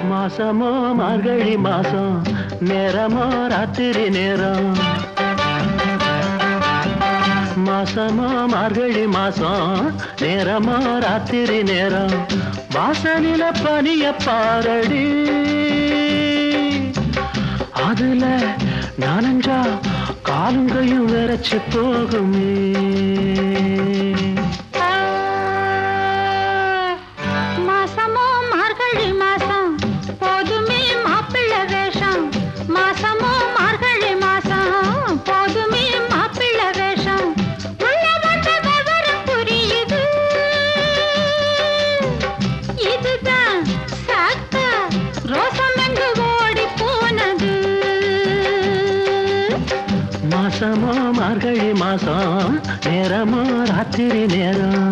மாசமோ மார்கழி மாசம் நேரமோ ராத்திரி நேரம் மாசமோ மார்கழி மாசம் நேரமோ ராத்திரி நேரம் வாசலில பனிய பாரடி அதுல நானஞ்சா காலுங்கையும் விரைச்சு போகுமே மாசமோ மார்கழி மாசம் நேரமோ ராத்திரி நேரம்